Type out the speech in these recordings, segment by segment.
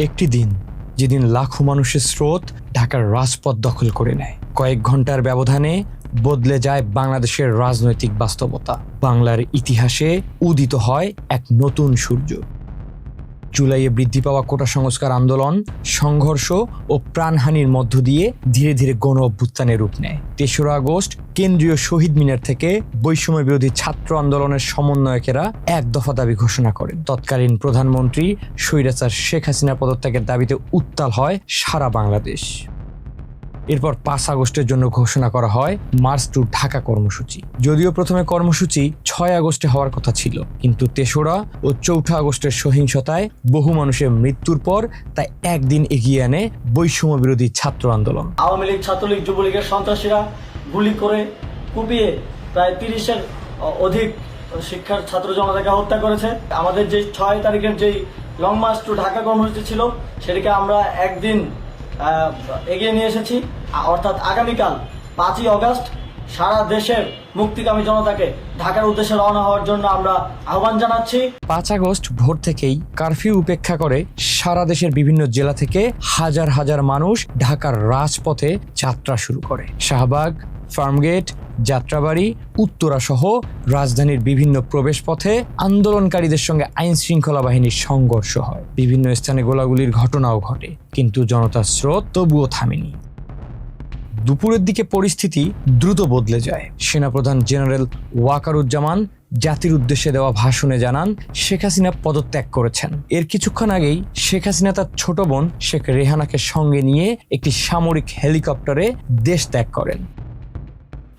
একটি দিন যেদিন লাখো মানুষের স্রোত ঢাকার রাজপথ দখল করে নেয়। কয়েক ঘন্টার ব্যবধানে বদলে যায় বাংলাদেশের রাজনৈতিক বাস্তবতা। বাংলার ইতিহাসে উদিত হয় এক নতুন সূর্য। জুলাইয়ে বৃদ্ধি পাওয়া কোটা সংস্কার আন্দোলন, সংঘর্ষ ও প্রাণহানির মধ্য দিয়ে ধীরে ধীরে গণ অভ্যুত্থানের রূপ নেয়। ৩রা আগস্ট কেন্দ্রীয় শহীদ মিনার থেকে বৈষম্য বিরোধী ছাত্র আন্দোলনের সমন্বয়কেরা এক দফা দাবি ঘোষণা করেন। তৎকালীন প্রধানমন্ত্রী স্বৈরাচার শেখ হাসিনা পদত্যাগের দাবিতে উত্তাল হয় সারা বাংলাদেশ। এরপর ৫ আগস্টের জন্য ঘোষণা করা হয় মার্চ টু ঢাকা কর্মসূচি। যদিও প্রথমে কর্মসূচি ৬ আগস্টে হওয়ার কথা ছিল, কিন্তু ৩রা ও ৪ঠা আগস্টের সহিংসতায় বহু মানুষের মৃত্যুর পর তা একদিন এগিয়ে আনে বৈষম্য বিরোধী ছাত্র আন্দোলন। আওয়ামী লীগ, ছাত্রলীগ, যুবলীগের সন্ত্রাসীরা গুলি করে কুপিয়ে প্রায় ৩০-এর অধিক শিক্ষার ছাত্র জনতাকে হত্যা করেছে। আমাদের যে ৬ তারিখের যেই লং মার্চ টু ঢাকা কর্মসূচি ছিল, সেটাকে আমরা একদিন এগিয়ে নিয়ে এসেছি। অর্থাৎ আগামীকাল ৫ই আগস্ট সারা দেশের মুক্তিকামী জনতাকে ঢাকার উদ্দেশ্যে রওনা হওয়ার জন্য আমরা আহ্বান জানাচ্ছি। ৫ আগস্ট ভোর থেকেই কারফিউ উপেক্ষা করে সারা দেশের বিভিন্ন জেলা থেকে হাজার হাজার মানুষ ঢাকার রাজপথে যাত্রা শুরু করে। শাহবাগ, ফার্মগেট, যাত্রাবাড়ি, উত্তরা সহ রাজধানীর বিভিন্ন প্রবেশপথে আন্দোলনকারীদের সঙ্গে আইন শৃঙ্খলা বাহিনীর সংঘর্ষ হয়। বিভিন্ন স্থানে গোলাগুলির ঘটনাও ঘটে, কিন্তু জনতার স্রোত তবুও থামেনি। দুপুরের দিকে পরিস্থিতি দ্রুত বদলে যায়। সেনাপ্রধান জেনারেল ওয়াকারুজ্জামান জাতির উদ্দেশ্যে দেওয়া ভাষণে জানান শেখ হাসিনা পদত্যাগ করেছেন। এর কিছুক্ষণ আগেই শেখ হাসিনা তার ছোট বোন শেখ রেহানাকে সঙ্গে নিয়ে একটি সামরিক হেলিকপ্টারে দেশ ত্যাগ করেন।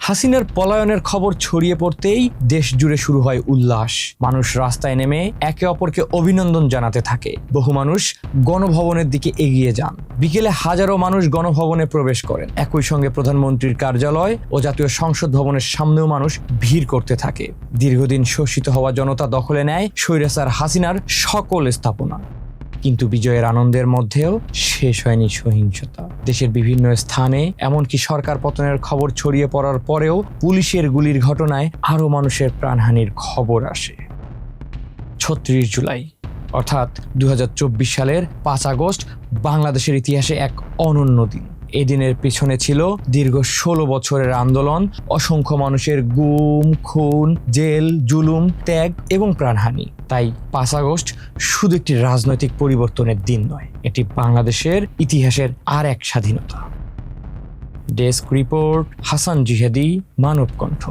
হাসিনার পলায়নের খবর ছড়িয়ে পড়তেই দেশ জুড়ে শুরু হয় উল্লাস। মানুষ রাস্তায় নেমে একে অপরকে অভিনন্দন জানাতে থাকে। বহু মানুষ গণভবনের দিকে এগিয়ে যান। বিকেলে হাজারো মানুষ গণভবনে প্রবেশ করেন। একই সঙ্গে প্রধানমন্ত্রীর কার্যালয় ও জাতীয় সংসদ ভবনের সামনেও মানুষ ভিড় করতে থাকে। দীর্ঘদিন শোষিত হওয়া জনতা দখলে নেয় স্বৈরাচার হাসিনার সকল স্থাপনা। কিন্তু বিজয়ের আনন্দের মধ্যেও শেষ হয়নি সহিংসতা। দেশের বিভিন্ন স্থানে এমনকি সরকার পতনের খবর ছড়িয়ে পড়ার পরেও পুলিশের গুলির ঘটনায় আরও মানুষের প্রাণহানির খবর আসে। ৩৬ জুলাই অর্থাৎ ২০২৪ সালের ৫ আগস্ট বাংলাদেশের ইতিহাসে এক অনন্য দিন। এই দিনের পিছনে ছিল দীর্ঘ ১৬ বছরের আন্দোলন, অসংখ্য মানুষের গুম, খুন, জেল, জুলুম, ত্যাগ এবং প্রাণহানি। তাই ৫ আগস্ট শুধু একটি রাজনৈতিক পরিবর্তনের দিন নয়, এটি বাংলাদেশের ইতিহাসের আর এক স্বাধীনতা। ডেস্ক রিপোর্ট, হাসান জিহাদি, মানব কণ্ঠ।